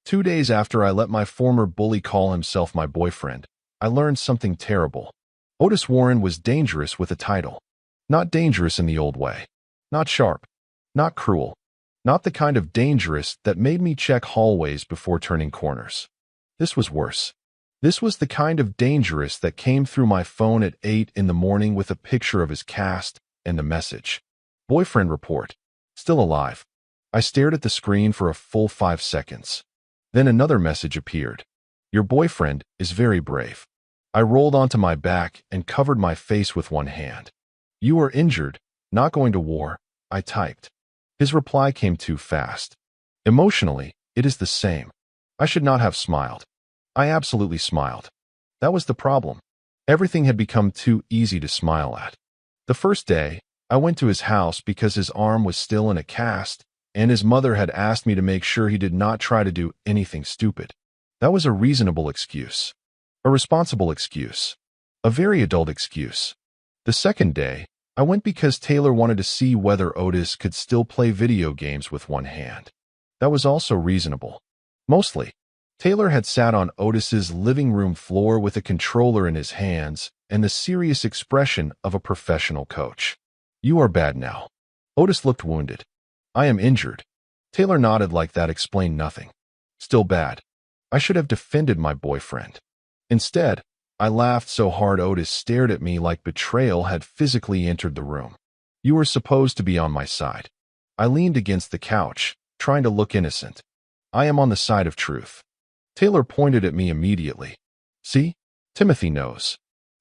2 days after I let my former bully call himself my boyfriend, I learned something terrible. Otis Warren was dangerous with a title. Not dangerous in the old way. Not sharp. Not cruel. Not the kind of dangerous that made me check hallways before turning corners. This was worse. This was the kind of dangerous that came through my phone at 8 in the morning with a picture of his cast and a message. Boyfriend report. Still alive. I stared at the screen for a full 5 seconds. Then another message appeared. Your boyfriend is very brave. I rolled onto my back and covered my face with one hand. You are injured, not going to war, I typed. His reply came too fast. Emotionally, it is the same. I should not have smiled. I absolutely smiled. That was the problem. Everything had become too easy to smile at. The first day, I went to his house because his arm was still in a cast, and his mother had asked me to make sure he did not try to do anything stupid. That was a reasonable excuse. A responsible excuse. A very adult excuse. The second day, I went because Taylor wanted to see whether Otis could still play video games with one hand. That was also reasonable. Mostly. Taylor had sat on Otis's living room floor with a controller in his hands and the serious expression of a professional coach. You are bad now. Otis looked wounded. I am injured. Taylor nodded like that explained nothing. Still bad. I should have defended my boyfriend. Instead, I laughed so hard Otis stared at me like betrayal had physically entered the room. You were supposed to be on my side. I leaned against the couch, trying to look innocent. I am on the side of truth. Taylor pointed at me immediately. See? Timothy knows.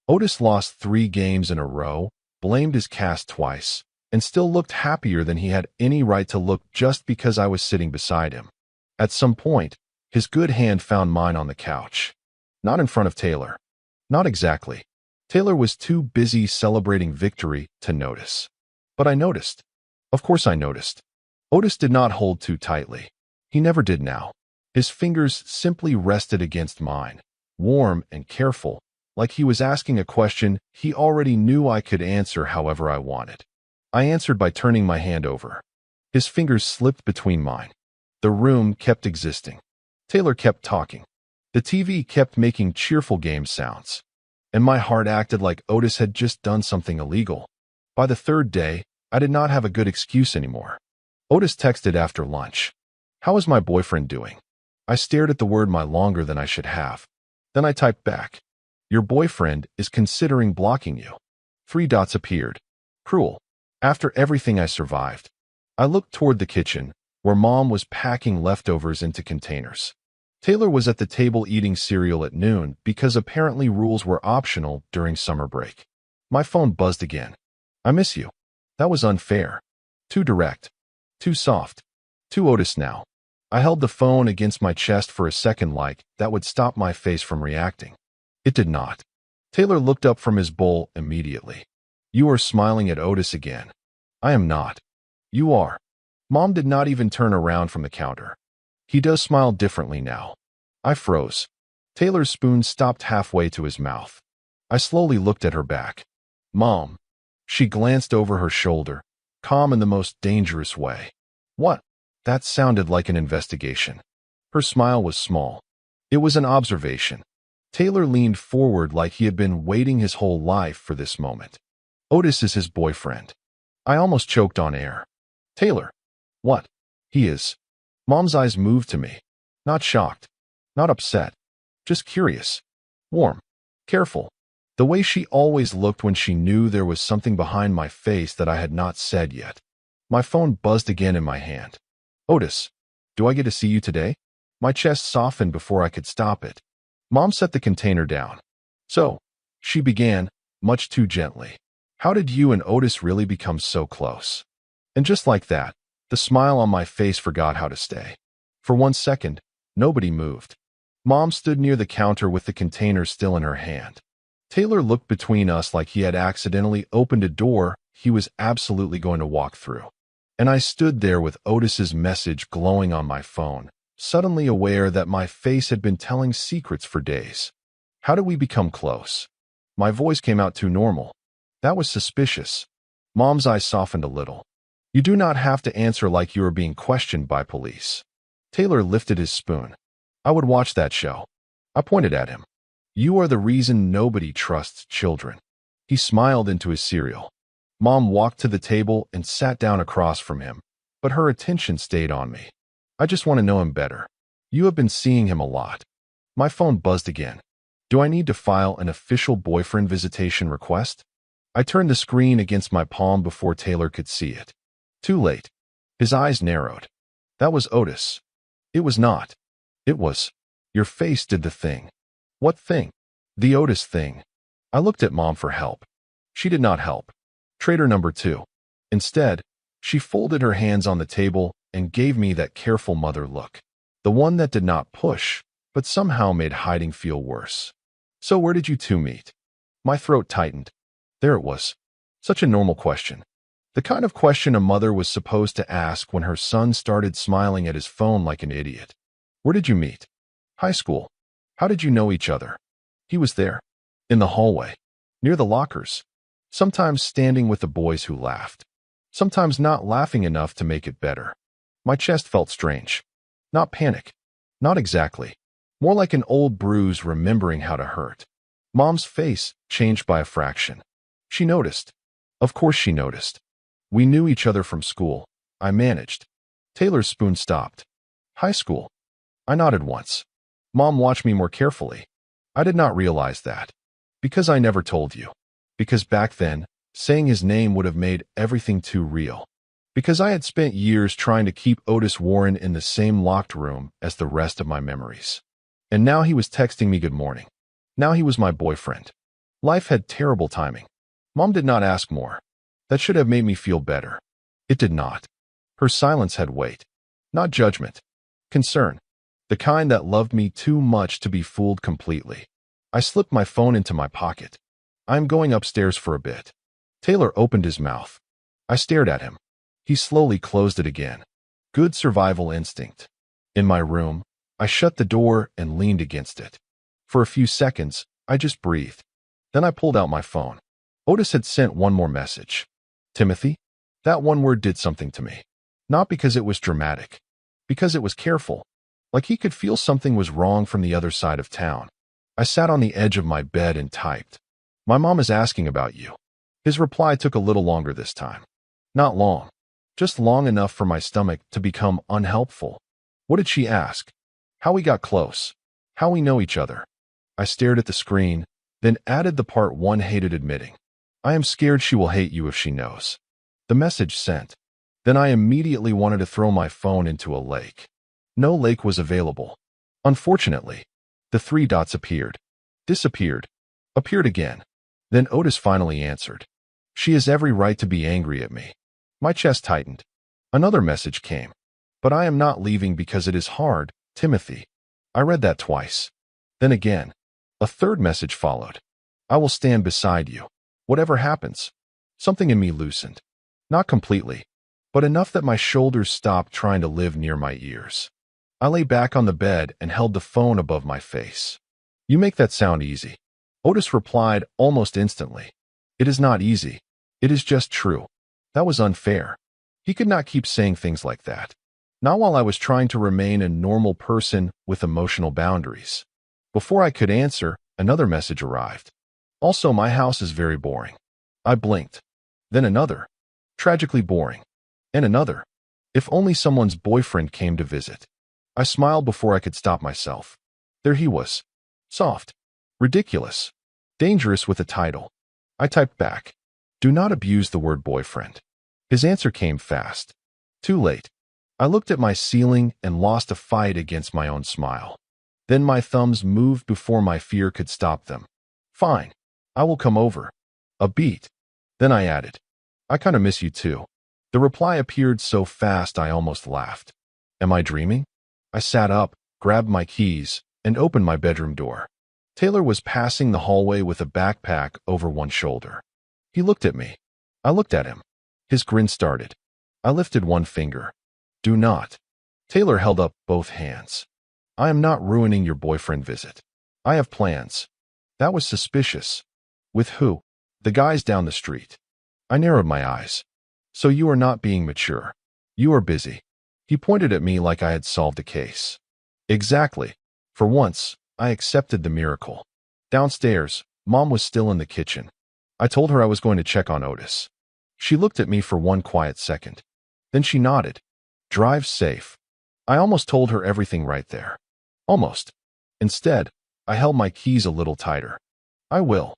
Otis lost 3 games in a row, blamed his cast twice, and still looked happier than he had any right to look just because I was sitting beside him. At some point, his good hand found mine on the couch. Not in front of Taylor. Not exactly. Taylor was too busy celebrating victory to notice. But I noticed. Of course I noticed. Otis did not hold too tightly. He never did now. His fingers simply rested against mine, warm and careful, like he was asking a question he already knew I could answer however I wanted. I answered by turning my hand over. His fingers slipped between mine. The room kept existing. Taylor kept talking. The TV kept making cheerful game sounds. And my heart acted like Otis had just done something illegal. By the third day, I did not have a good excuse anymore. Otis texted after lunch. How is my boyfriend doing? I stared at the word "my" longer than I should have. Then I typed back. Your boyfriend is considering blocking you. 3 dots appeared. Cruel. After everything I survived. I looked toward the kitchen, where Mom was packing leftovers into containers. Taylor was at the table eating cereal at noon because apparently rules were optional during summer break. My phone buzzed again. I miss you. That was unfair. Too direct. Too soft. Too Otis now. I held the phone against my chest for a second like that would stop my face from reacting. It did not. Taylor looked up from his bowl immediately. You are smiling at Otis again. I am not. You are. Mom did not even turn around from the counter. He does smile differently now. I froze. Taylor's spoon stopped halfway to his mouth. I slowly looked at her back. Mom. She glanced over her shoulder, calm in the most dangerous way. What? That sounded like an investigation. Her smile was small. It was an observation. Taylor leaned forward like he had been waiting his whole life for this moment. Otis is his boyfriend. I almost choked on air. Taylor. What? He is. Mom's eyes moved to me. Not shocked. Not upset. Just curious. Warm. Careful. The way she always looked when she knew there was something behind my face that I had not said yet. My phone buzzed again in my hand. Otis, do I get to see you today? My chest softened before I could stop it. Mom set the container down. So, she began, much too gently. How did you and Otis really become so close? And just like that, the smile on my face forgot how to stay. For 1 second, nobody moved. Mom stood near the counter with the container still in her hand. Taylor looked between us like he had accidentally opened a door he was absolutely going to walk through. And I stood there with Otis's message glowing on my phone, suddenly aware that my face had been telling secrets for days. How did we become close? My voice came out too normal. That was suspicious. Mom's eyes softened a little. You do not have to answer like you are being questioned by police. Taylor lifted his spoon. I would watch that show. I pointed at him. You are the reason nobody trusts children. He smiled into his cereal. Mom walked to the table and sat down across from him, but her attention stayed on me. I just want to know him better. You have been seeing him a lot. My phone buzzed again. Do I need to file an official boyfriend visitation request? I turned the screen against my palm before Taylor could see it. Too late. His eyes narrowed. That was Otis. It was not. It was. Your face did the thing. What thing? The Otis thing. I looked at Mom for help. She did not help. Traitor number 2. Instead, she folded her hands on the table and gave me that careful mother look. The one that did not push, but somehow made hiding feel worse. So where did you two meet? My throat tightened. There it was. Such a normal question. The kind of question a mother was supposed to ask when her son started smiling at his phone like an idiot. Where did you meet? High school. How did you know each other? He was there. In the hallway. Near the lockers. Sometimes standing with the boys who laughed. Sometimes not laughing enough to make it better. My chest felt strange. Not panic. Not exactly. More like an old bruise remembering how to hurt. Mom's face changed by a fraction. She noticed. Of course she noticed. We knew each other from school. I managed. Taylor's spoon stopped. High school. I nodded once. Mom watched me more carefully. I did not realize that. Because I never told you. Because back then, saying his name would have made everything too real. Because I had spent years trying to keep Otis Warren in the same locked room as the rest of my memories. And now he was texting me good morning. Now he was my boyfriend. Life had terrible timing. Mom did not ask more. That should have made me feel better. It did not. Her silence had weight. Not judgment. Concern. The kind that loved me too much to be fooled completely. I slipped my phone into my pocket. I am going upstairs for a bit. Taylor opened his mouth. I stared at him. He slowly closed it again. Good survival instinct. In my room, I shut the door and leaned against it. For a few seconds, I just breathed. Then I pulled out my phone. Otis had sent one more message. Timothy? That one word did something to me. Not because it was dramatic. Because it was careful. Like he could feel something was wrong from the other side of town. I sat on the edge of my bed and typed. My mom is asking about you. His reply took a little longer this time. Not long. Just long enough for my stomach to become unhelpful. What did she ask? How we got close. How we know each other. I stared at the screen, then added the part one hated admitting. I am scared she will hate you if she knows. The message sent. Then I immediately wanted to throw my phone into a lake. No lake was available. Unfortunately, the 3 dots appeared. Disappeared. Appeared again. Then Otis finally answered. She has every right to be angry at me. My chest tightened. Another message came. But I am not leaving because it is hard, Timothy. I read that twice. Then again. A third message followed. I will stand beside you. Whatever happens. Something in me loosened. Not completely, but enough that my shoulders stopped trying to live near my ears. I lay back on the bed and held the phone above my face. You make that sound easy. Otis replied almost instantly. It is not easy. It is just true. That was unfair. He could not keep saying things like that. Not while I was trying to remain a normal person with emotional boundaries. Before I could answer, another message arrived. Also, my house is very boring. I blinked. Then another. Tragically boring. And another. If only someone's boyfriend came to visit. I smiled before I could stop myself. There he was. Soft. Ridiculous. Dangerous with a title. I typed back. Do not abuse the word boyfriend. His answer came fast. Too late. I looked at my ceiling and lost a fight against my own smile. Then my thumbs moved before my fear could stop them. Fine. I will come over. A beat. Then I added. I kinda miss you too. The reply appeared so fast I almost laughed. Am I dreaming? I sat up, grabbed my keys, and opened my bedroom door. Taylor was passing the hallway with a backpack over one shoulder. He looked at me. I looked at him. His grin started. I lifted one finger. Do not. Taylor held up both hands. I am not ruining your boyfriend visit. I have plans. That was suspicious. With who? The guys down the street. I narrowed my eyes. So you are not being mature. You are busy. He pointed at me like I had solved a case. Exactly. For once, I accepted the miracle. Downstairs, Mom was still in the kitchen. I told her I was going to check on Otis. She looked at me for one quiet second. Then she nodded. Drive safe. I almost told her everything right there. Almost. Instead, I held my keys a little tighter. I will.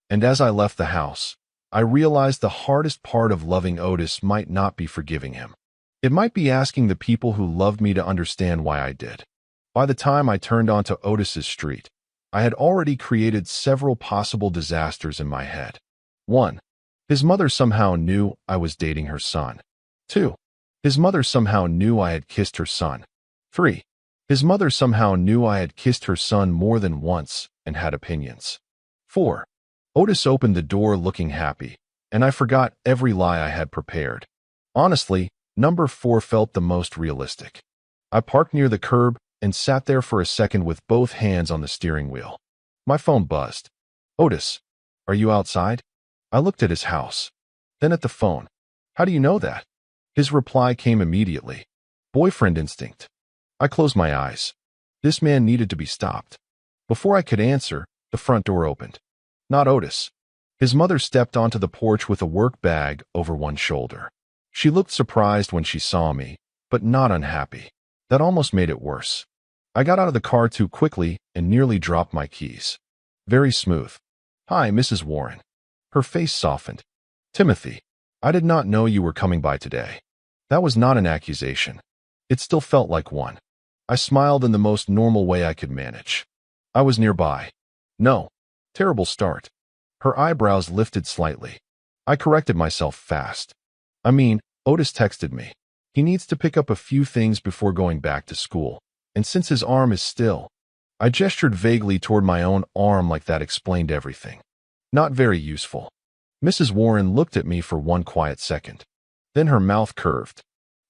And as I left the house, I realized the hardest part of loving Otis might not be forgiving him. It might be asking the people who loved me to understand why I did. By the time I turned onto Otis's street, I had already created several possible disasters in my head. 1. His mother somehow knew I was dating her son. 2. His mother somehow knew I had kissed her son. 3. His mother somehow knew I had kissed her son more than once and had opinions. 4. Otis opened the door looking happy, and I forgot every lie I had prepared. Honestly, number 4 felt the most realistic. I parked near the curb and sat there for a second with both hands on the steering wheel. My phone buzzed. Otis, are you outside? I looked at his house, then at the phone. How do you know that? His reply came immediately. Boyfriend instinct. I closed my eyes. This man needed to be stopped. Before I could answer, the front door opened. Not Otis. His mother stepped onto the porch with a work bag over one shoulder. She looked surprised when she saw me, but not unhappy. That almost made it worse. I got out of the car too quickly and nearly dropped my keys. Very smooth. Hi, Mrs. Warren. Her face softened. Timothy, I did not know you were coming by today. That was not an accusation. It still felt like one. I smiled in the most normal way I could manage. I was nearby. No. Terrible start. Her eyebrows lifted slightly. I corrected myself fast. Otis texted me. He needs to pick up a few things before going back to school, and since his arm is still, I gestured vaguely toward my own arm like that explained everything. Not very useful. Mrs. Warren looked at me for one quiet second. Then her mouth curved.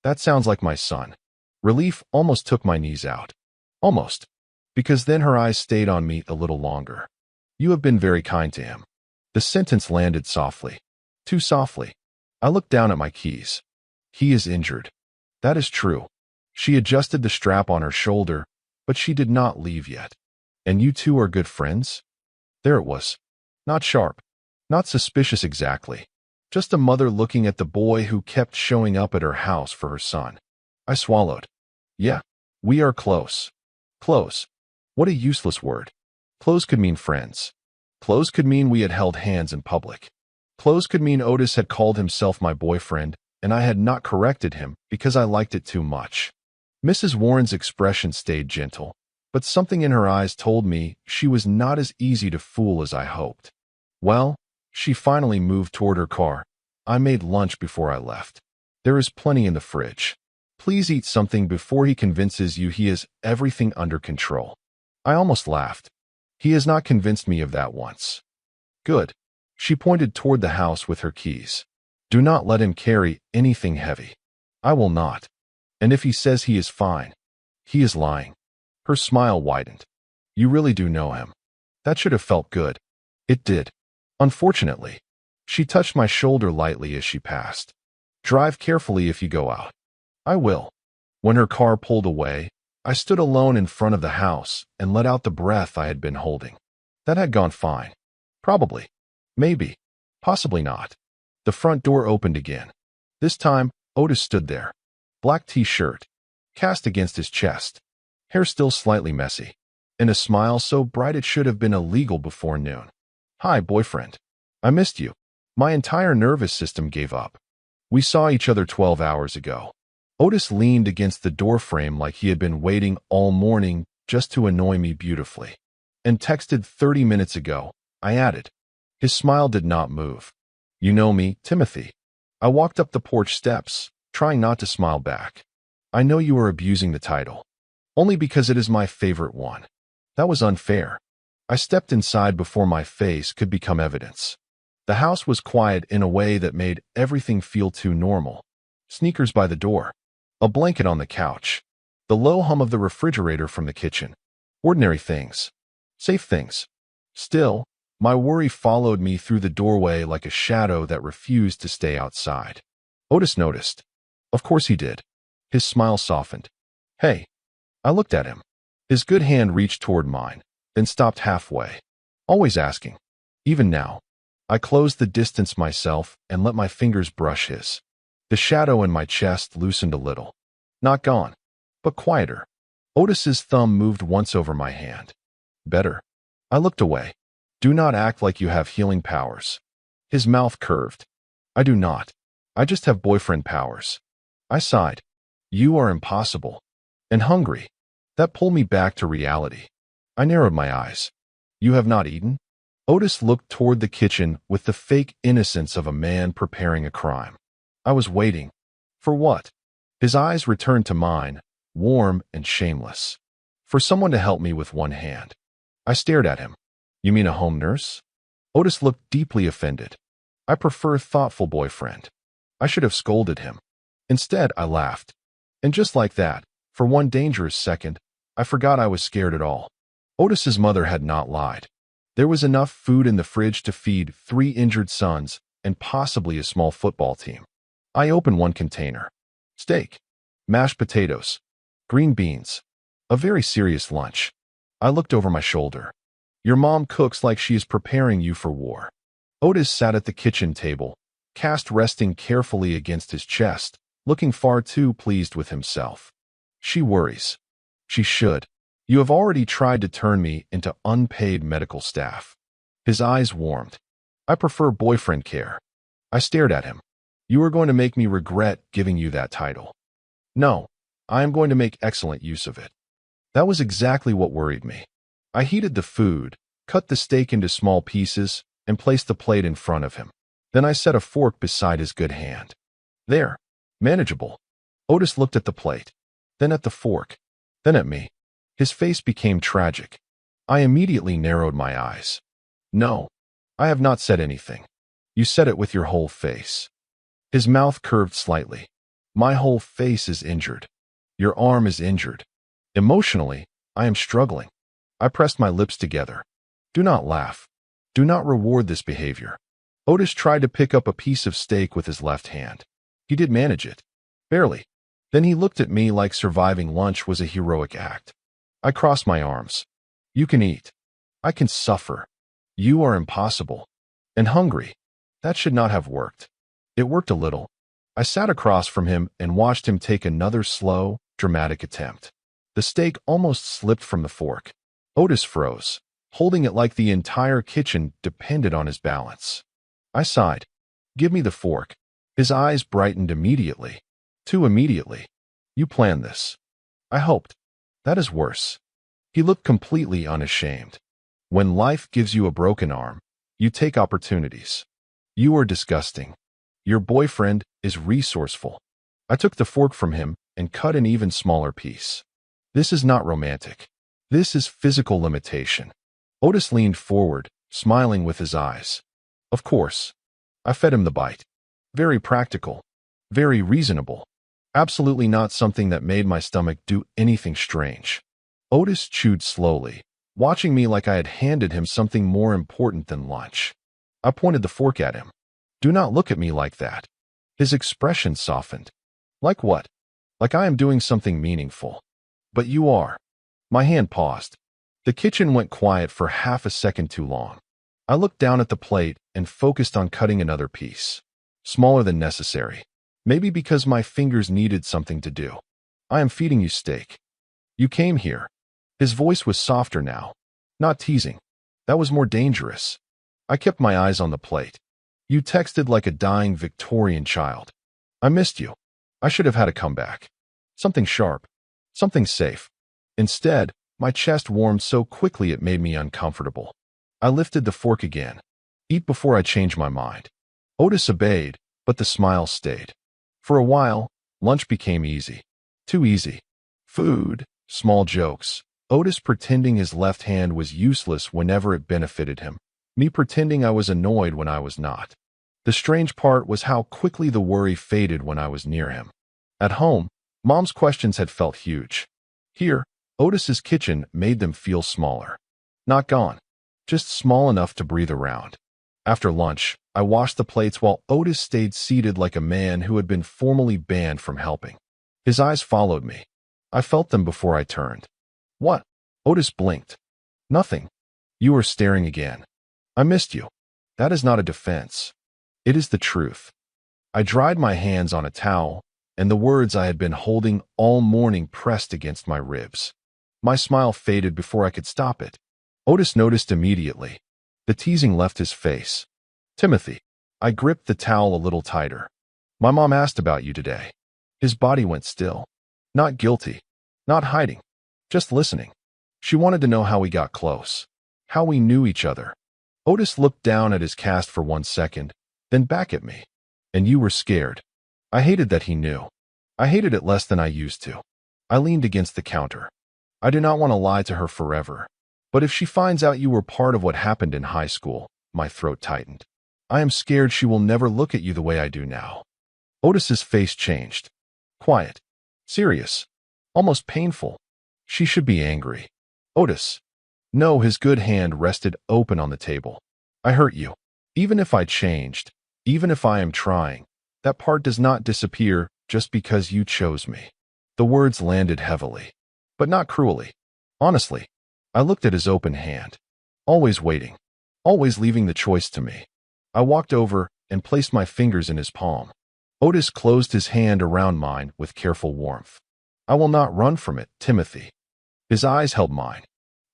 That sounds like my son. Relief almost took my knees out. Almost. Because then her eyes stayed on me a little longer. You have been very kind to him. The sentence landed softly. Too softly. I looked down at my keys. He is injured. That is true. She adjusted the strap on her shoulder, but she did not leave yet. And you two are good friends? There it was. Not sharp. Not suspicious exactly. Just a mother looking at the boy who kept showing up at her house for her son. I swallowed. Yeah, we are close. Close. What a useless word. Close could mean friends. Close could mean we had held hands in public. Close could mean Otis had called himself my boyfriend, and I had not corrected him because I liked it too much. Mrs. Warren's expression stayed gentle, but something in her eyes told me she was not as easy to fool as I hoped. Well, she finally moved toward her car. I made lunch before I left. There is plenty in the fridge. Please eat something before he convinces you he has everything under control. I almost laughed. He has not convinced me of that once. Good. She pointed toward the house with her keys. Do not let him carry anything heavy. I will not. And if he says he is fine, he is lying. Her smile widened. You really do know him. That should have felt good. It did. Unfortunately. She touched my shoulder lightly as she passed. Drive carefully if you go out. I will. When her car pulled away, I stood alone in front of the house and let out the breath I had been holding. That had gone fine. Probably. Maybe. Possibly not. The front door opened again. This time, Otis stood there. Black t-shirt, cast against his chest. Hair still slightly messy. And a smile so bright it should have been illegal before noon. Hi, boyfriend. I missed you. My entire nervous system gave up. We saw each other 12 hours ago. Otis leaned against the doorframe like he had been waiting all morning just to annoy me beautifully. And texted 30 minutes ago, I added. His smile did not move. You know me, Timothy. I walked up the porch steps, trying not to smile back. I know you are abusing the title. Only because it is my favorite one. That was unfair. I stepped inside before my face could become evidence. The house was quiet in a way that made everything feel too normal. Sneakers by the door. A blanket on the couch. The low hum of the refrigerator from the kitchen. Ordinary things. Safe things. Still, my worry followed me through the doorway like a shadow that refused to stay outside. Otis noticed. Of course he did. His smile softened. Hey. I looked at him. His good hand reached toward mine, then stopped halfway, always asking. Even now, I closed the distance myself and let my fingers brush his. The shadow in my chest loosened a little. Not gone, but quieter. Otis's thumb moved once over my hand. Better. I looked away. Do not act like you have healing powers. His mouth curved. I do not. I just have boyfriend powers. I sighed. You are impossible. And hungry. That pulled me back to reality. I narrowed my eyes. You have not eaten? Otis looked toward the kitchen with the fake innocence of a man preparing a crime. I was waiting. For what? His eyes returned to mine, warm and shameless. For someone to help me with one hand. I stared at him. You mean a home nurse? Otis looked deeply offended. I prefer thoughtful boyfriend. I should have scolded him. Instead, I laughed. And just like that, for one dangerous second, I forgot I was scared at all. Otis's mother had not lied. There was enough food in the fridge to feed 3 injured sons and possibly a small football team. I opened one container. Steak, mashed potatoes, green beans. A very serious lunch. I looked over my shoulder. Your mom cooks like she is preparing you for war. Otis sat at the kitchen table, cast resting carefully against his chest, looking far too pleased with himself. She worries. She should. You have already tried to turn me into unpaid medical staff. His eyes warmed. I prefer boyfriend care. I stared at him. You are going to make me regret giving you that title. No, I am going to make excellent use of it. That was exactly what worried me. I heated the food, cut the steak into small pieces, and placed the plate in front of him. Then I set a fork beside his good hand. There. Manageable. Otis looked at the plate, then at the fork, then at me. His face became tragic. I immediately narrowed my eyes. No, I have not said anything. You said it with your whole face. His mouth curved slightly. My whole face is injured. Your arm is injured. Emotionally, I am struggling. I pressed my lips together. Do not laugh. Do not reward this behavior. Otis tried to pick up a piece of steak with his left hand. He did manage it. Barely. Then he looked at me like surviving lunch was a heroic act. I crossed my arms. You can eat. I can suffer. You are impossible. And hungry. That should not have worked. It worked a little. I sat across from him and watched him take another slow, dramatic attempt. The steak almost slipped from the fork. Otis froze, holding it like the entire kitchen depended on his balance. I sighed. Give me the fork. His eyes brightened immediately. Too immediately. You planned this. I hoped. That is worse. He looked completely unashamed. When life gives you a broken arm, you take opportunities. You are disgusting. Your boyfriend is resourceful. I took the fork from him and cut an even smaller piece. This is not romantic. This is physical limitation. Otis leaned forward, smiling with his eyes. Of course. I fed him the bite. Very practical. Very reasonable. Absolutely not something that made my stomach do anything strange. Otis chewed slowly, watching me like I had handed him something more important than lunch. I pointed the fork at him. Do not look at me like that. His expression softened. Like what? Like I am doing something meaningful. But you are. My hand paused. The kitchen went quiet for half a second too long. I looked down at the plate and focused on cutting another piece. Smaller than necessary. Maybe because my fingers needed something to do. I am feeding you steak. You came here. His voice was softer now. Not teasing. That was more dangerous. I kept my eyes on the plate. You texted like a dying Victorian child. I missed you. I should have had a comeback. Something sharp. Something safe. Instead, my chest warmed so quickly it made me uncomfortable. I lifted the fork again. Eat before I change my mind. Otis obeyed, but the smile stayed. For a while, lunch became easy. Too easy. Food, small jokes. Otis pretending his left hand was useless whenever it benefited him. Me pretending I was annoyed when I was not. The strange part was how quickly the worry faded when I was near him. At home, Mom's questions had felt huge. Here, Otis's kitchen made them feel smaller. Not gone. Just small enough to breathe around. After lunch, I washed the plates while Otis stayed seated like a man who had been formally banned from helping. His eyes followed me. I felt them before I turned. What? Otis blinked. Nothing. You are staring again. I missed you. That is not a defense. It is the truth. I dried my hands on a towel, and the words I had been holding all morning pressed against my ribs. My smile faded before I could stop it. Otis noticed immediately. The teasing left his face. Timothy. I gripped the towel a little tighter. My mom asked about you today. His body went still. Not guilty. Not hiding. Just listening. She wanted to know how we got close. How we knew each other. Otis looked down at his cast for 1 second, then back at me. And you were scared. I hated that he knew. I hated it less than I used to. I leaned against the counter. I do not want to lie to her forever. But if she finds out you were part of what happened in high school, my throat tightened. I am scared she will never look at you the way I do now. Otis's face changed. Quiet. Serious. Almost painful. She should be angry. Otis. No, his good hand rested open on the table. I hurt you. Even if I changed, even if I am trying, that part does not disappear just because you chose me. The words landed heavily, but not cruelly. Honestly, I looked at his open hand. Always waiting. Always leaving the choice to me. I walked over and placed my fingers in his palm. Otis closed his hand around mine with careful warmth. I will not run from it, Timothy. His eyes held mine.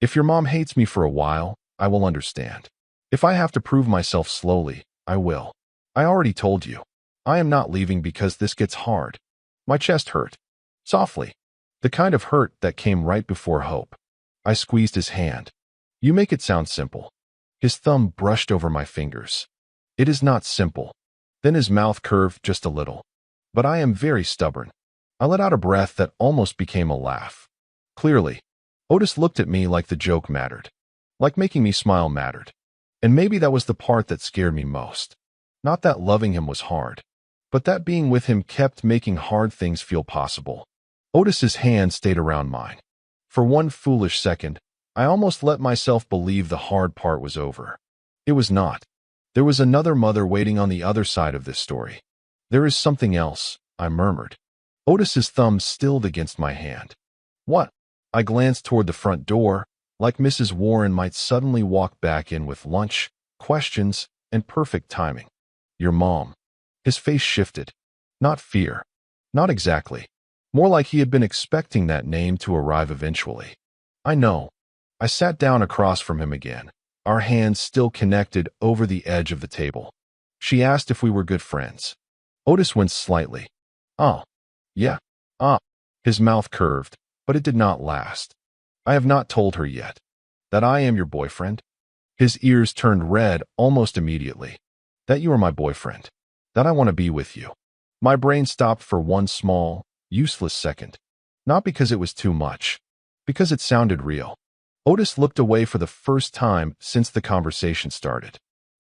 If your mom hates me for a while, I will understand. If I have to prove myself slowly, I will. I already told you. I am not leaving because this gets hard. My chest hurt. Softly. The kind of hurt that came right before hope. I squeezed his hand. You make it sound simple. His thumb brushed over my fingers. It is not simple. Then his mouth curved just a little. But I am very stubborn. I let out a breath that almost became a laugh. Clearly, Otis looked at me like the joke mattered. Like making me smile mattered. And maybe that was the part that scared me most. Not that loving him was hard, but that being with him kept making hard things feel possible. Otis's hand stayed around mine. For one foolish second, I almost let myself believe the hard part was over. It was not. There was another mother waiting on the other side of this story. There is something else, I murmured. Otis's thumb stilled against my hand. What? I glanced toward the front door, like Mrs. Warren might suddenly walk back in with lunch, questions, and perfect timing. Your mom. His face shifted. Not fear. Not exactly. More like he had been expecting that name to arrive eventually. I know. I sat down across from him again, our hands still connected over the edge of the table. She asked if we were good friends. Otis winced slightly. Oh. Yeah. Ah. His mouth curved, but it did not last. I have not told her yet. That I am your boyfriend? His ears turned red almost immediately. That you are my boyfriend. That I want to be with you. My brain stopped for one small, useless second. Not because it was too much. Because it sounded real. Otis looked away for the first time since the conversation started.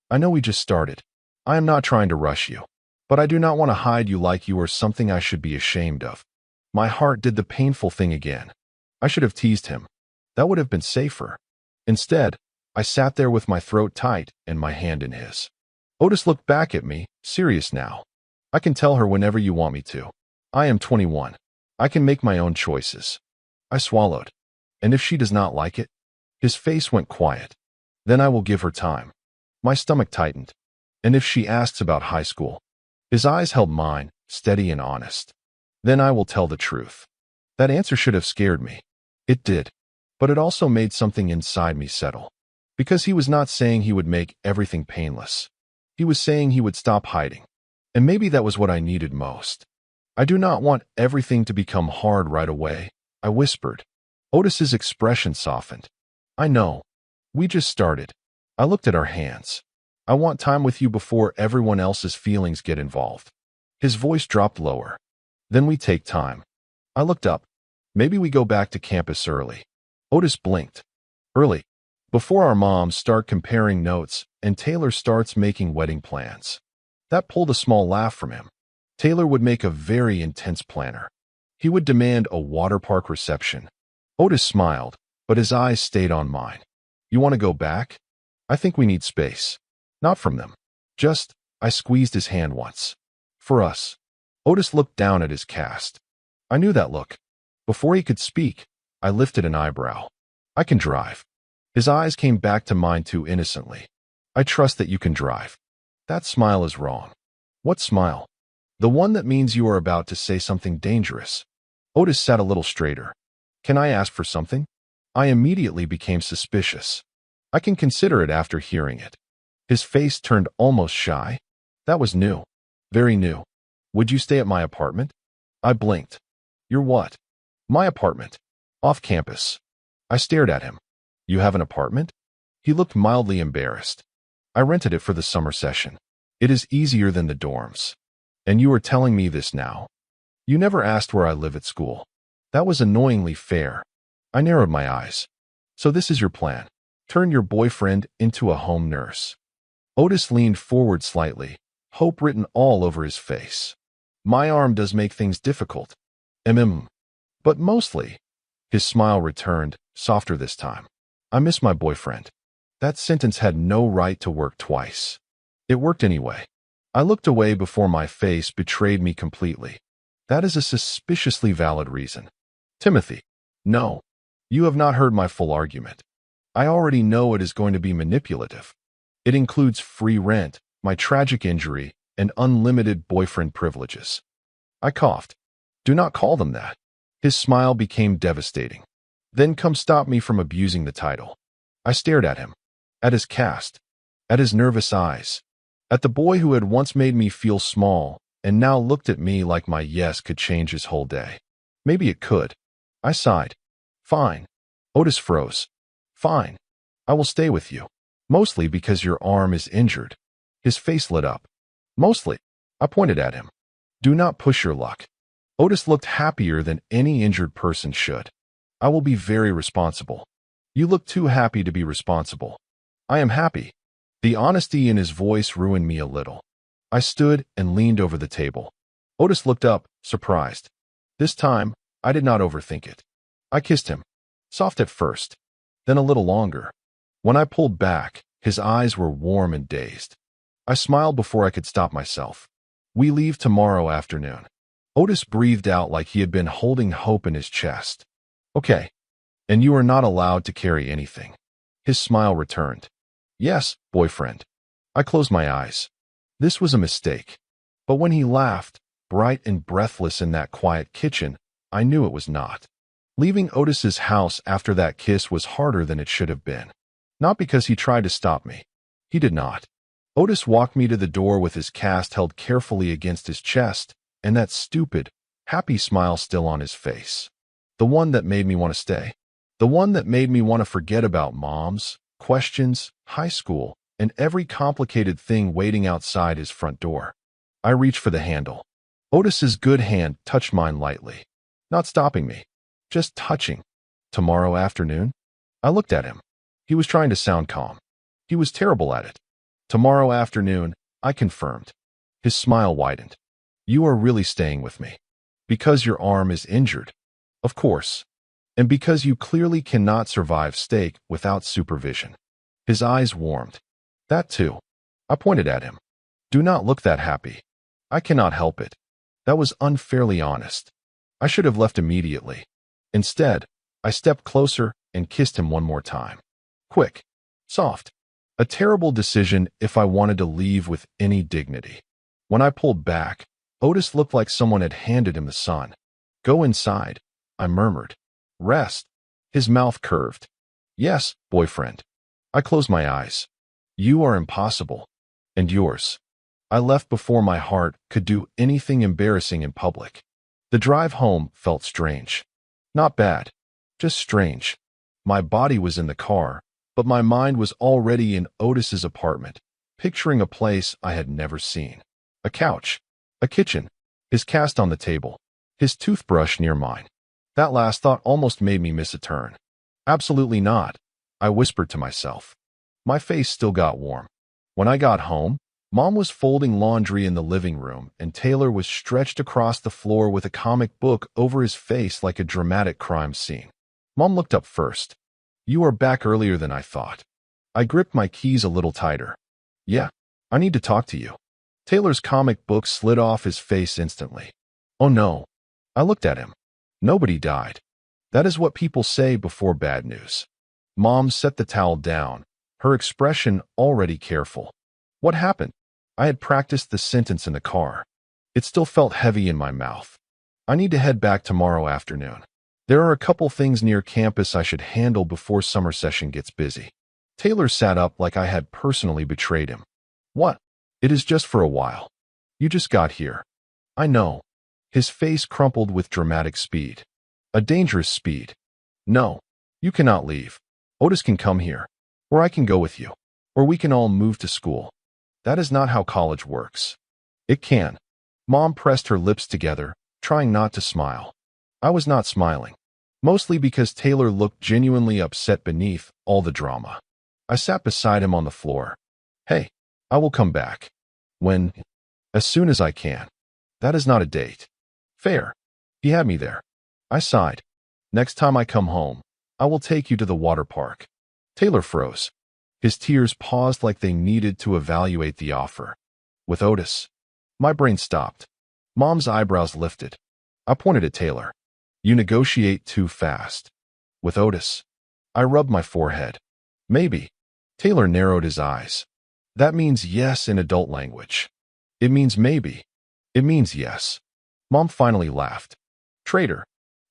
I know we just started. I am not trying to rush you. But I do not want to hide you like you are something I should be ashamed of. My heart did the painful thing again. I should have teased him. That would have been safer. Instead, I sat there with my throat tight and my hand in his. Otis looked back at me, serious now. I can tell her whenever you want me to. I am 21. I can make my own choices. I swallowed. And if she does not like it? His face went quiet. Then I will give her time. My stomach tightened. And if she asks about high school? His eyes held mine, steady and honest. Then I will tell the truth. That answer should have scared me. It did. But it also made something inside me settle. Because he was not saying he would make everything painless. He was saying he would stop hiding. And maybe that was what I needed most. I do not want everything to become hard right away, I whispered. Otis's expression softened. I know. We just started. I looked at our hands. I want time with you before everyone else's feelings get involved. His voice dropped lower. Then we take time. I looked up. Maybe we go back to campus early. Otis blinked. Early. Before our moms start comparing notes and Taylor starts making wedding plans. That pulled a small laugh from him. Taylor would make a very intense planner. He would demand a water park reception. Otis smiled, but his eyes stayed on mine. You want to go back? I think we need space. Not from them. Just, I squeezed his hand once. For us. Otis looked down at his cast. I knew that look. Before he could speak, I lifted an eyebrow. I can drive. His eyes came back to mine too innocently. I trust that you can drive. That smile is wrong. What smile? The one that means you are about to say something dangerous. Otis sat a little straighter. Can I ask for something? I immediately became suspicious. I can consider it after hearing it. His face turned almost shy. That was new. Very new. Would you stay at my apartment? I blinked. Your what? My apartment. Off campus. I stared at him. You have an apartment? He looked mildly embarrassed. I rented it for the summer session. It is easier than the dorms. And you are telling me this now? You never asked where I live at school. That was annoyingly fair. I narrowed my eyes. So this is your plan. Turn your boyfriend into a home nurse. Otis leaned forward slightly, hope written all over his face. My arm does make things difficult. But mostly. His smile returned, softer this time. I miss my boyfriend. That sentence had no right to work twice. It worked anyway. I looked away before my face betrayed me completely. That is a suspiciously valid reason. Timothy. No. You have not heard my full argument. I already know it is going to be manipulative. It includes free rent, my tragic injury, and unlimited boyfriend privileges. I coughed. Do not call them that. His smile became devastating. Then come stop me from abusing the title. I stared at him. At his cast. At his nervous eyes. At the boy who had once made me feel small, and now looked at me like my yes could change his whole day. Maybe it could. I sighed. Fine. Otis froze. Fine. I will stay with you. Mostly because your arm is injured. His face lit up. Mostly. I pointed at him. Do not push your luck. Otis looked happier than any injured person should. I will be very responsible. You look too happy to be responsible. I am happy. The honesty in his voice ruined me a little. I stood and leaned over the table. Otis looked up, surprised. This time, I did not overthink it. I kissed him. Soft at first, then a little longer. When I pulled back, his eyes were warm and dazed. I smiled before I could stop myself. We leave tomorrow afternoon. Otis breathed out like he had been holding hope in his chest. Okay. And you are not allowed to carry anything. His smile returned. Yes, boyfriend. I closed my eyes. This was a mistake. But when he laughed, bright and breathless in that quiet kitchen, I knew it was not. Leaving Otis's house after that kiss was harder than it should have been. Not because he tried to stop me. He did not. Otis walked me to the door with his cast held carefully against his chest, and that stupid, happy smile still on his face. The one that made me want to stay. The one that made me want to forget about moms, questions, high school, and every complicated thing waiting outside his front door. I reached for the handle. Otis's good hand touched mine lightly. Not stopping me. Just touching. Tomorrow afternoon? I looked at him. He was trying to sound calm. He was terrible at it. Tomorrow afternoon, I confirmed. His smile widened. You are really staying with me. Because your arm is injured. Of course. And because you clearly cannot survive steak without supervision. His eyes warmed. That too. I pointed at him. Do not look that happy. I cannot help it. That was unfairly honest. I should have left immediately. Instead, I stepped closer and kissed him one more time. Quick. Soft. A terrible decision if I wanted to leave with any dignity. When I pulled back, Otis looked like someone had handed him the sun. Go inside, I murmured. Rest. His mouth curved. Yes, boyfriend. I closed my eyes. You are impossible. And yours. I left before my heart could do anything embarrassing in public. The drive home felt strange. Not bad. Just strange. My body was in the car, but my mind was already in Otis's apartment, picturing a place I had never seen. A couch. A kitchen. His cast on the table. His toothbrush near mine. That last thought almost made me miss a turn. Absolutely not, I whispered to myself. My face still got warm. When I got home, Mom was folding laundry in the living room, and Taylor was stretched across the floor with a comic book over his face like a dramatic crime scene. Mom looked up first. You are back earlier than I thought. I gripped my keys a little tighter. Yeah, I need to talk to you. Taylor's comic book slid off his face instantly. Oh no. I looked at him. Nobody died. That is what people say before bad news. Mom set the towel down, her expression already careful. What happened? I had practiced the sentence in the car. It still felt heavy in my mouth. I need to head back tomorrow afternoon. There are a couple things near campus I should handle before summer session gets busy. Taylor sat up like I had personally betrayed him. What? It is just for a while. You just got here. I know. His face crumpled with dramatic speed. A dangerous speed. No. You cannot leave. Otis can come here. Or I can go with you. Or we can all move to school. That is not how college works. It can. Mom pressed her lips together, trying not to smile. I was not smiling. Mostly because Taylor looked genuinely upset beneath all the drama. I sat beside him on the floor. Hey, I will come back. When? As soon as I can. That is not a date. Fair. He had me there. I sighed. Next time I come home, I will take you to the water park. Taylor froze. His tears paused like they needed to evaluate the offer. With Otis. My brain stopped. Mom's eyebrows lifted. I pointed at Taylor. You negotiate too fast. With Otis. I rubbed my forehead. Maybe. Taylor narrowed his eyes. That means yes in adult language. It means maybe. It means yes. Mom finally laughed. Traitor.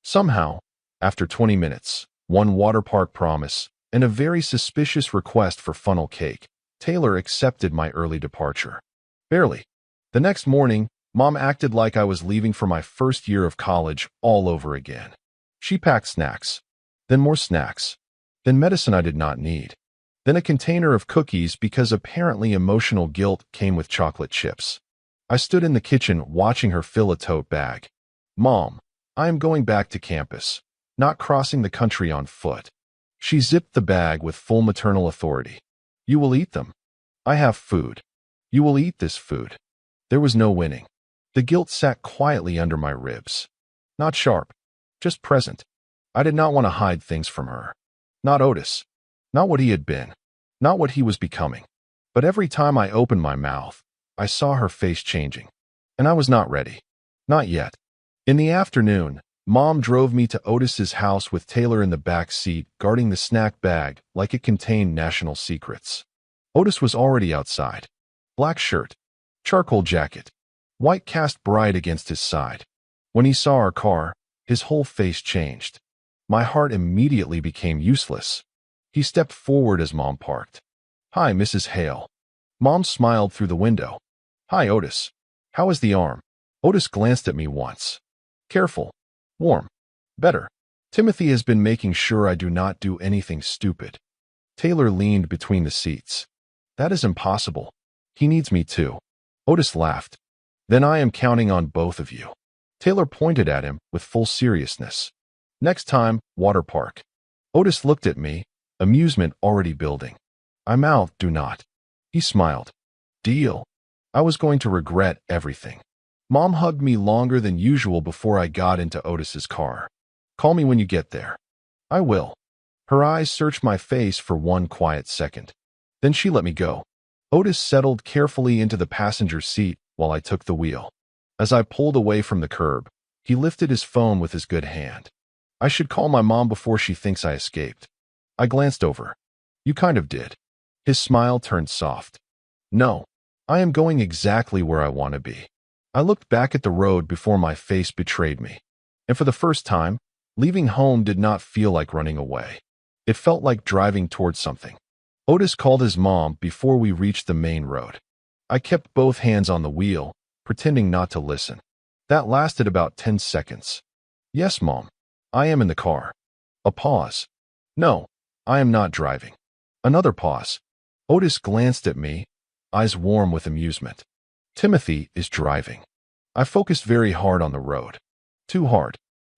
Somehow, after 20 minutes, one water park promise, and a very suspicious request for funnel cake, Taylor accepted my early departure. Barely. The next morning, Mom acted like I was leaving for my first year of college all over again. She packed snacks. Then more snacks. Then medicine I did not need. Then a container of cookies because apparently emotional guilt came with chocolate chips. I stood in the kitchen watching her fill a tote bag. Mom, I am going back to campus, not crossing the country on foot. She zipped the bag with full maternal authority. You will eat them. I have food. You will eat this food. There was no winning. The guilt sat quietly under my ribs. Not sharp, just present. I did not want to hide things from her. Not Otis. Not what he had been. Not what he was becoming. But every time I opened my mouth, I saw her face changing. And I was not ready. Not yet. In the afternoon, Mom drove me to Otis's house with Taylor in the back seat, guarding the snack bag like it contained national secrets. Otis was already outside. Black shirt. Charcoal jacket. White cast bright against his side. When he saw our car, his whole face changed. My heart immediately became useless. He stepped forward as Mom parked. Hi, Mrs. Hale. Mom smiled through the window. Hi, Otis. How is the arm? Otis glanced at me once. Careful. Warm. Better. Timothy has been making sure I do not do anything stupid. Taylor leaned between the seats. That is impossible. He needs me too. Otis laughed. Then I am counting on both of you. Taylor pointed at him with full seriousness. Next time, water park. Otis looked at me, amusement already building. I mouthed, do not. He smiled. Deal. I was going to regret everything. Mom hugged me longer than usual before I got into Otis's car. Call me when you get there. I will. Her eyes searched my face for one quiet second. Then she let me go. Otis settled carefully into the passenger seat while I took the wheel. As I pulled away from the curb, he lifted his phone with his good hand. I should call my mom before she thinks I escaped. I glanced over. You kind of did. His smile turned soft. No, I am going exactly where I want to be. I looked back at the road before my face betrayed me. And for the first time, leaving home did not feel like running away. It felt like driving towards something. Otis called his mom before we reached the main road. I kept both hands on the wheel, pretending not to listen. That lasted about 10 seconds. Yes, Mom. I am in the car. A pause. No, I am not driving. Another pause. Otis glanced at me, eyes warm with amusement. Timothy is driving. I focused very hard on the road. Too hard.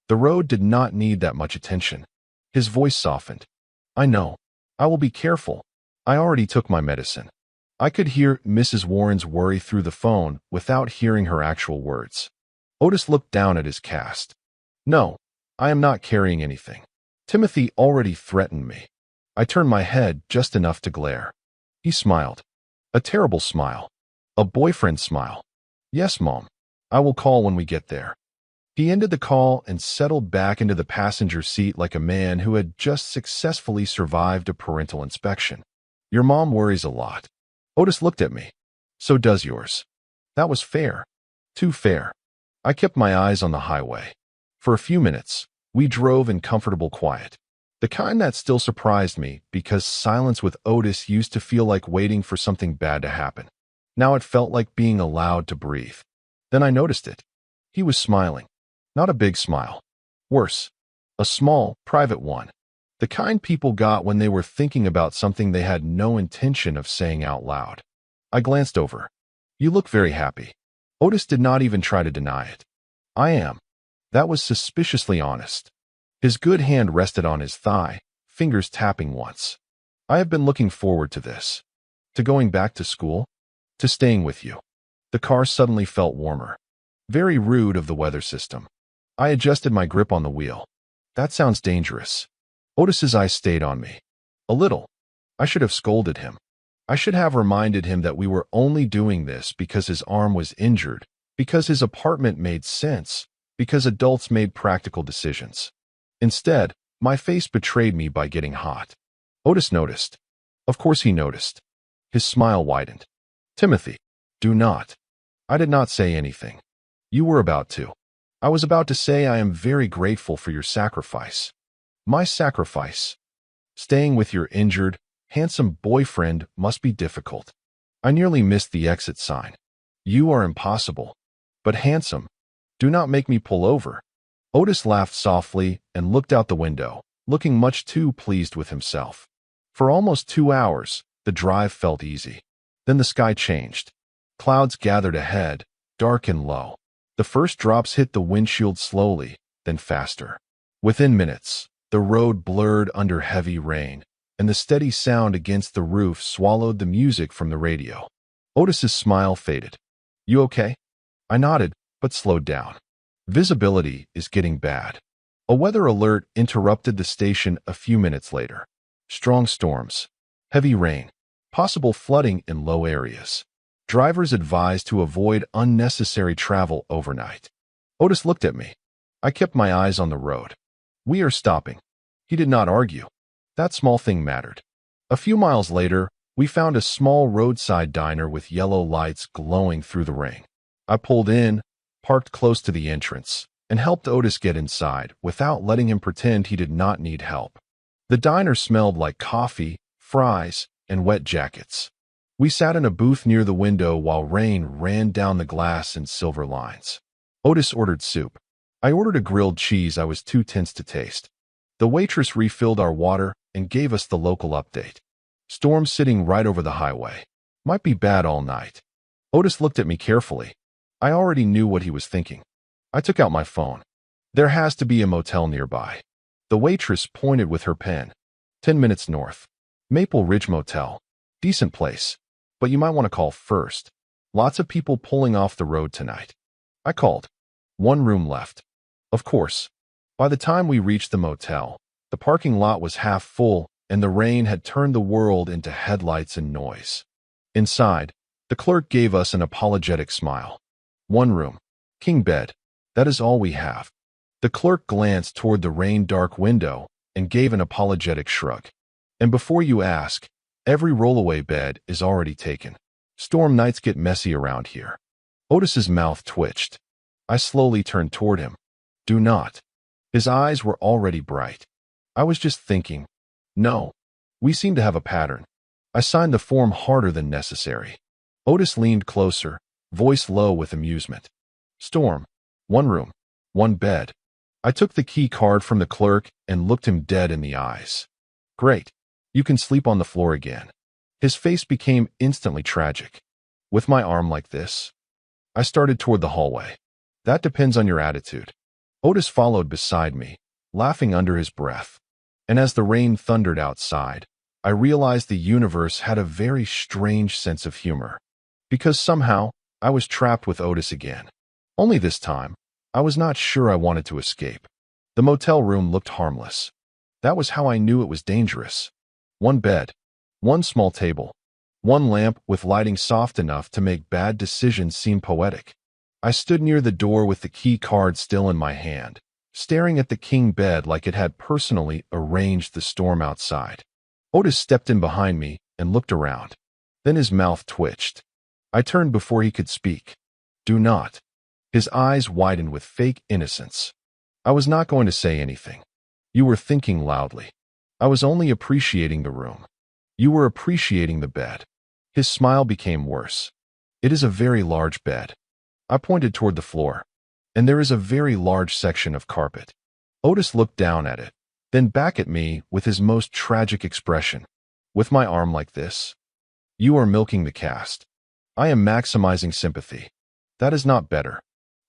The road did not need that much attention. His voice softened. I know. I will be careful. I already took my medicine. I could hear Mrs. Warren's worry through the phone without hearing her actual words. Otis looked down at his cast. No, I am not carrying anything. Timothy already threatened me. I turned my head just enough to glare. He smiled. A terrible smile. A boyfriend smile. Yes, Mom. I will call when we get there. He ended the call and settled back into the passenger seat like a man who had just successfully survived a parental inspection. Your mom worries a lot. Otis looked at me. So does yours. That was fair. Too fair. I kept my eyes on the highway. For a few minutes, we drove in comfortable quiet. The kind that still surprised me because silence with Otis used to feel like waiting for something bad to happen. Now it felt like being allowed to breathe. Then I noticed it. He was smiling. Not a big smile. Worse. A small, private one. The kind people got when they were thinking about something they had no intention of saying out loud. I glanced over. You look very happy. Otis did not even try to deny it. I am. That was suspiciously honest. His good hand rested on his thigh, fingers tapping once. I have been looking forward to this. To going back to school? To staying with you. The car suddenly felt warmer. Very rude of the weather system. I adjusted my grip on the wheel. That sounds dangerous. Otis's eyes stayed on me. A little. I should have scolded him. I should have reminded him that we were only doing this because his arm was injured, because his apartment made sense, because adults made practical decisions. Instead, my face betrayed me by getting hot. Otis noticed. Of course he noticed. His smile widened. Timothy, do not. I did not say anything. You were about to. I was about to say I am very grateful for your sacrifice. My sacrifice. Staying with your injured, handsome boyfriend must be difficult. I nearly missed the exit sign. You are impossible. But handsome. Do not make me pull over. Otis laughed softly and looked out the window, looking much too pleased with himself. For almost 2 hours, the drive felt easy. Then the sky changed. Clouds gathered ahead, dark and low. The first drops hit the windshield slowly, then faster. Within minutes, the road blurred under heavy rain, and the steady sound against the roof swallowed the music from the radio. Otis's smile faded. You okay? I nodded, but slowed down. Visibility is getting bad. A weather alert interrupted the station a few minutes later. Strong storms, heavy rain, possible flooding in low areas. Drivers advised to avoid unnecessary travel overnight. Otis looked at me. I kept my eyes on the road. We are stopping. He did not argue. That small thing mattered. A few miles later, we found a small roadside diner with yellow lights glowing through the rain. I pulled in, parked close to the entrance, and helped Otis get inside without letting him pretend he did not need help. The diner smelled like coffee, fries, and wet jackets. We sat in a booth near the window while rain ran down the glass in silver lines. Otis ordered soup. I ordered a grilled cheese I was too tense to taste. The waitress refilled our water and gave us the local update. Storm sitting right over the highway. Might be bad all night. Otis looked at me carefully. I already knew what he was thinking. I took out my phone. There has to be a motel nearby. The waitress pointed with her pen. 10 minutes north. Maple Ridge Motel. Decent place. But you might want to call first. Lots of people pulling off the road tonight. I called. 1 room left. Of course. By the time we reached the motel, the parking lot was half full and the rain had turned the world into headlights and noise. Inside, the clerk gave us an apologetic smile. 1 room. King bed. That is all we have. The clerk glanced toward the rain-dark window and gave an apologetic shrug. And before you ask, every rollaway bed is already taken. Storm nights get messy around here. Otis's mouth twitched. I slowly turned toward him. Do not. His eyes were already bright. I was just thinking. No. We seem to have a pattern. I signed the form harder than necessary. Otis leaned closer, voice low with amusement. Storm. 1 room. 1 bed. I took the key card from the clerk and looked him dead in the eyes. Great. You can sleep on the floor again. His face became instantly tragic. With my arm like this, I started toward the hallway. That depends on your attitude. Otis followed beside me, laughing under his breath. And as the rain thundered outside, I realized the universe had a very strange sense of humor. Because somehow, I was trapped with Otis again. Only this time, I was not sure I wanted to escape. The motel room looked harmless. That was how I knew it was dangerous. 1 bed, 1 small table, 1 lamp with lighting soft enough to make bad decisions seem poetic. I stood near the door with the key card still in my hand, staring at the king bed like it had personally arranged the storm outside. Otis stepped in behind me and looked around. Then his mouth twitched. I turned before he could speak. "Do not." His eyes widened with fake innocence. I was not going to say anything. "You were thinking loudly." "I was only appreciating the room." "You were appreciating the bed." His smile became worse. "It is a very large bed." I pointed toward the floor. "And there is a very large section of carpet." Otis looked down at it, then back at me with his most tragic expression. "With my arm like this?" "You are milking the cast." "I am maximizing sympathy." "That is not better."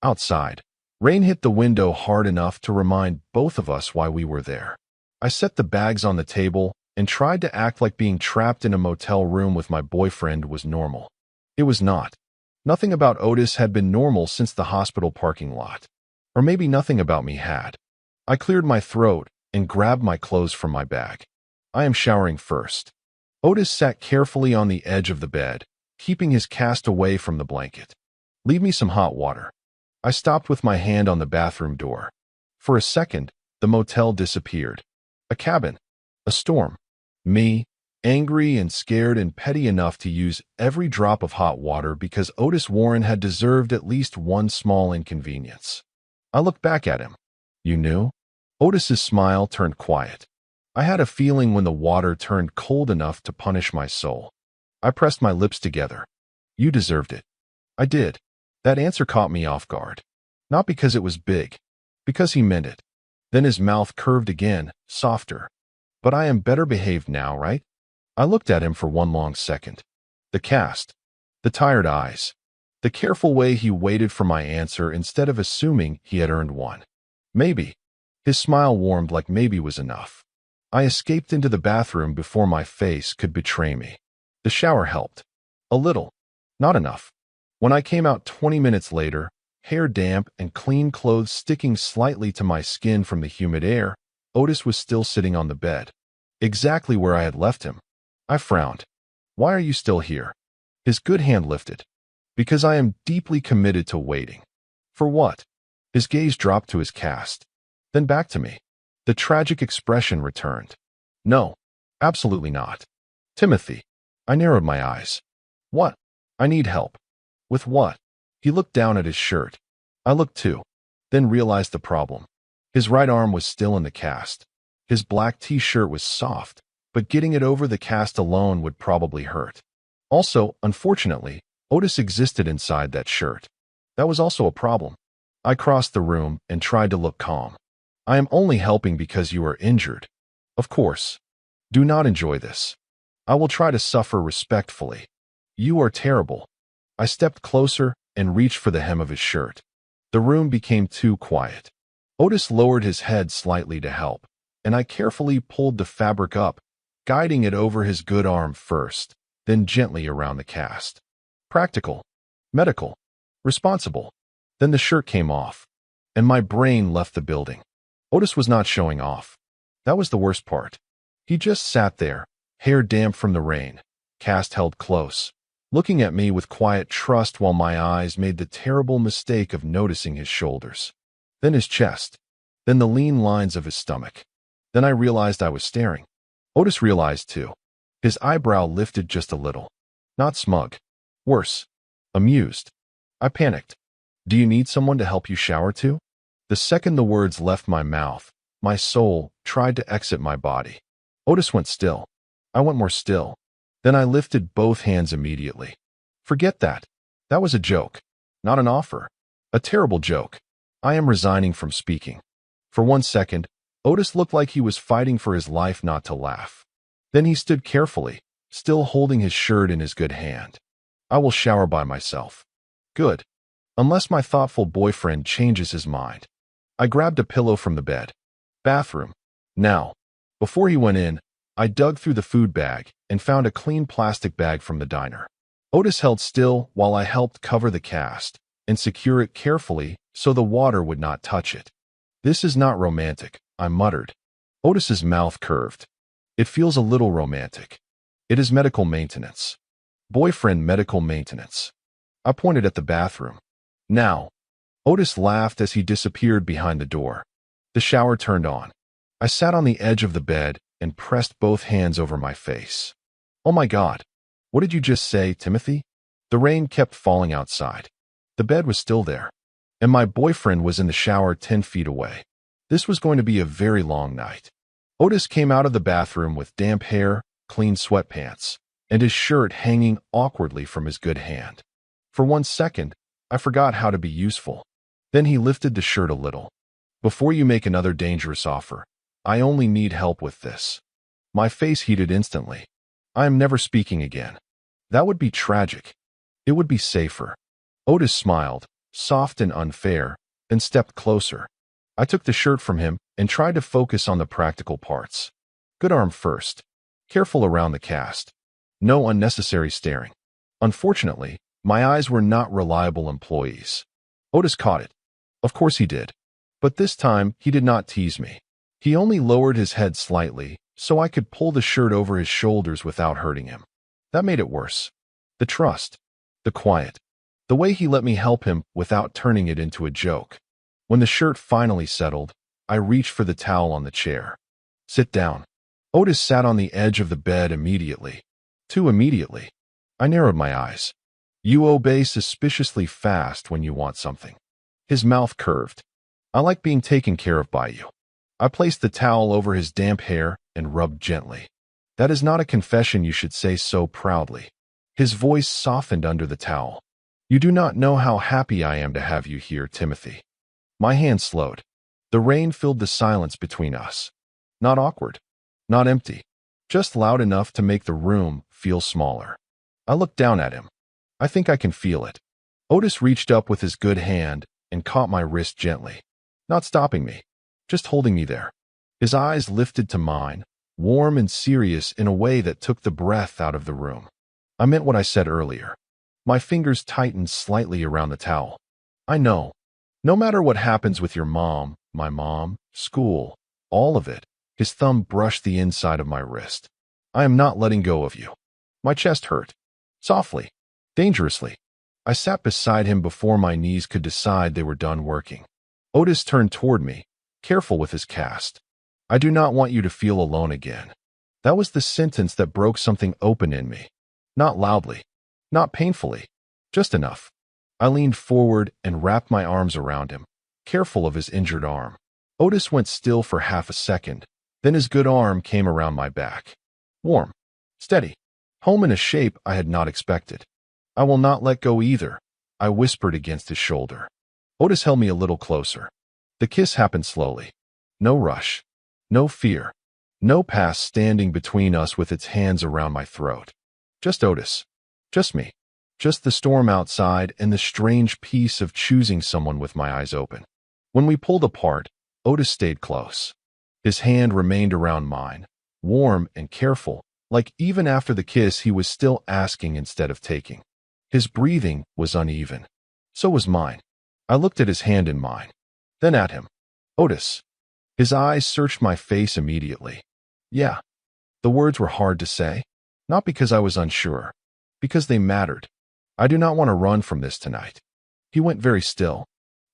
Outside, rain hit the window hard enough to remind both of us why we were there. I set the bags on the table and tried to act like being trapped in a motel room with my boyfriend was normal. It was not. Nothing about Otis had been normal since the hospital parking lot. Or maybe nothing about me had. I cleared my throat and grabbed my clothes from my bag. "I am showering first." Otis sat carefully on the edge of the bed, keeping his cast away from the blanket. "Leave me some hot water." I stopped with my hand on the bathroom door. For a second, the motel disappeared. A cabin. A storm. Me, angry and scared and petty enough to use every drop of hot water because Otis Warren had deserved at least one small inconvenience. I looked back at him. "You knew?" Otis's smile turned quiet. I had a feeling when the water turned cold enough to punish my soul. I pressed my lips together. "You deserved it." I did. That answer caught me off guard. Not because it was big, because he meant it. Then his mouth curved again, softer. "But I am better behaved now, right?" I looked at him for one long second. The cast. The tired eyes. The careful way he waited for my answer instead of assuming he had earned one. "Maybe." His smile warmed like maybe was enough. I escaped into the bathroom before my face could betray me. The shower helped. A little. Not enough. When I came out 20 minutes later, hair damp and clean clothes sticking slightly to my skin from the humid air, Otis was still sitting on the bed. Exactly where I had left him. I frowned. "Why are you still here?" His good hand lifted. "Because I am deeply committed to waiting." "For what?" His gaze dropped to his cast. Then back to me. The tragic expression returned. "No, absolutely not." "Timothy." I narrowed my eyes. "What?" "I need help." "With what?" He looked down at his shirt. I looked too, then realized the problem. His right arm was still in the cast. His black t-shirt was soft, but getting it over the cast alone would probably hurt. Also, unfortunately, Otis existed inside that shirt. That was also a problem. I crossed the room and tried to look calm. "I am only helping because you are injured." "Of course. Do not enjoy this." "I will try to suffer respectfully." "You are terrible." I stepped closer and reached for the hem of his shirt. The room became too quiet. Otis lowered his head slightly to help, and I carefully pulled the fabric up, guiding it over his good arm first, then gently around the cast. Practical. Medical. Responsible. Then the shirt came off, and my brain left the building. Otis was not showing off. That was the worst part. He just sat there, hair damp from the rain, cast held close, looking at me with quiet trust while my eyes made the terrible mistake of noticing his shoulders. Then his chest. Then the lean lines of his stomach. Then I realized I was staring. Otis realized too. His eyebrow lifted just a little. Not smug. Worse. Amused. I panicked. "Do you need someone to help you shower too?" The second the words left my mouth, my soul tried to exit my body. Otis went still. I went more still. Then I lifted both hands immediately. "Forget that. That was a joke. Not an offer. A terrible joke. I am resigning from speaking." For 1 second, Otis looked like he was fighting for his life not to laugh. Then he stood carefully, still holding his shirt in his good hand. "I will shower by myself." "Good. Unless my thoughtful boyfriend changes his mind." I grabbed a pillow from the bed. "Bathroom. Now." Before he went in, I dug through the food bag and found a clean plastic bag from the diner. Otis held still while I helped cover the cast and secure it carefully so the water would not touch it. "This is not romantic," I muttered. Otis's mouth curved. "It feels a little romantic." "It is medical maintenance." "Boyfriend medical maintenance." I pointed at the bathroom. Now, Otis laughed as he disappeared behind the door. The shower turned on. I sat on the edge of the bed and pressed both hands over my face. Oh my God. What did you just say, Timothy? The rain kept falling outside. The bed was still there, and my boyfriend was in the shower 10 feet away. This was going to be a very long night. Otis came out of the bathroom with damp hair, clean sweatpants, and his shirt hanging awkwardly from his good hand. For 1 second, I forgot how to be useful. Then he lifted the shirt a little. Before you make another dangerous offer, I only need help with this. My face heated instantly. I am never speaking again. That would be tragic. It would be safer. Otis smiled, soft and unfair, and stepped closer. I took the shirt from him and tried to focus on the practical parts. Good arm first. Careful around the cast. No unnecessary staring. Unfortunately, my eyes were not reliable employees. Otis caught it. Of course he did. But this time, he did not tease me. He only lowered his head slightly, so I could pull the shirt over his shoulders without hurting him. That made it worse. The trust. The quiet. The way he let me help him without turning it into a joke. When the shirt finally settled, I reached for the towel on the chair. Sit down. Otis sat on the edge of the bed immediately. Too immediately. I narrowed my eyes. You obey suspiciously fast when you want something. His mouth curved. I like being taken care of by you. I placed the towel over his damp hair and rubbed gently. That is not a confession you should say so proudly. His voice softened under the towel. You do not know how happy I am to have you here, Timothy. My hand slowed. The rain filled the silence between us. Not awkward. Not empty. Just loud enough to make the room feel smaller. I looked down at him. I think I can feel it. Otis reached up with his good hand and caught my wrist gently. Not stopping me. Just holding me there. His eyes lifted to mine, warm and serious in a way that took the breath out of the room. I meant what I said earlier. My fingers tightened slightly around the towel. I know. No matter what happens with your mom, my mom, school, all of it, his thumb brushed the inside of my wrist. I am not letting go of you. My chest hurt. Softly. Dangerously. I sat beside him before my knees could decide they were done working. Otis turned toward me, careful with his cast. I do not want you to feel alone again. That was the sentence that broke something open in me. Not loudly. Not painfully. Just enough. I leaned forward and wrapped my arms around him, careful of his injured arm. Otis went still for half a second, then his good arm came around my back. Warm. Steady. Home in a shape I had not expected. I will not let go either, I whispered against his shoulder. Otis held me a little closer. The kiss happened slowly. No rush. No fear. No past standing between us with its hands around my throat. Just Otis. Just me. Just the storm outside and the strange peace of choosing someone with my eyes open. When we pulled apart, Otis stayed close. His hand remained around mine, warm and careful, like even after the kiss he was still asking instead of taking. His breathing was uneven. So was mine. I looked at his hand in mine, then at him. Otis. His eyes searched my face immediately. Yeah. The words were hard to say, not because I was unsure, because they mattered. I do not want to run from this tonight. He went very still.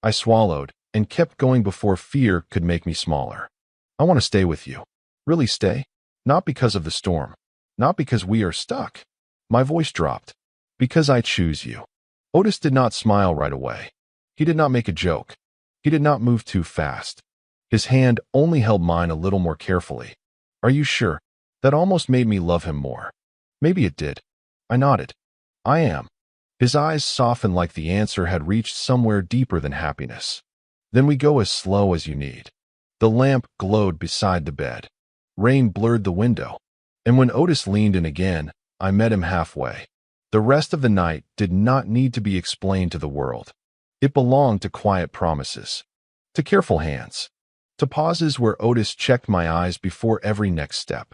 I swallowed and kept going before fear could make me smaller. I want to stay with you. Really stay? Not because of the storm. Not because we are stuck. My voice dropped. Because I choose you. Otis did not smile right away. He did not make a joke. He did not move too fast. His hand only held mine a little more carefully. Are you sure? That almost made me love him more. Maybe it did. I nodded. I am. His eyes softened like the answer had reached somewhere deeper than happiness. Then we go as slow as you need. The lamp glowed beside the bed. Rain blurred the window. And when Otis leaned in again, I met him halfway. The rest of the night did not need to be explained to the world. It belonged to quiet promises. To careful hands. To pauses where Otis checked my eyes before every next step.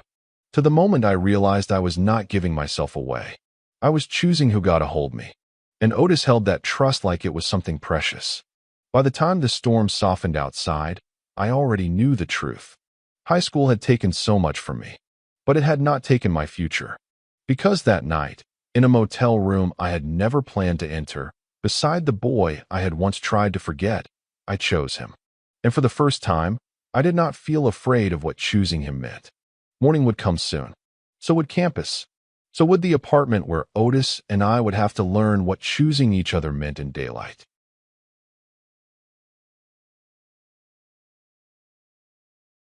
To the moment I realized I was not giving myself away. I was choosing who got a hold me. And Otis held that trust like it was something precious. By the time the storm softened outside, I already knew the truth. High school had taken so much from me. But it had not taken my future. Because that night, in a motel room I had never planned to enter, Beside the boy I had once tried to forget, I chose him. And for the first time, I did not feel afraid of what choosing him meant. Morning would come soon. So would campus. So would the apartment where Otis and I would have to learn what choosing each other meant in daylight.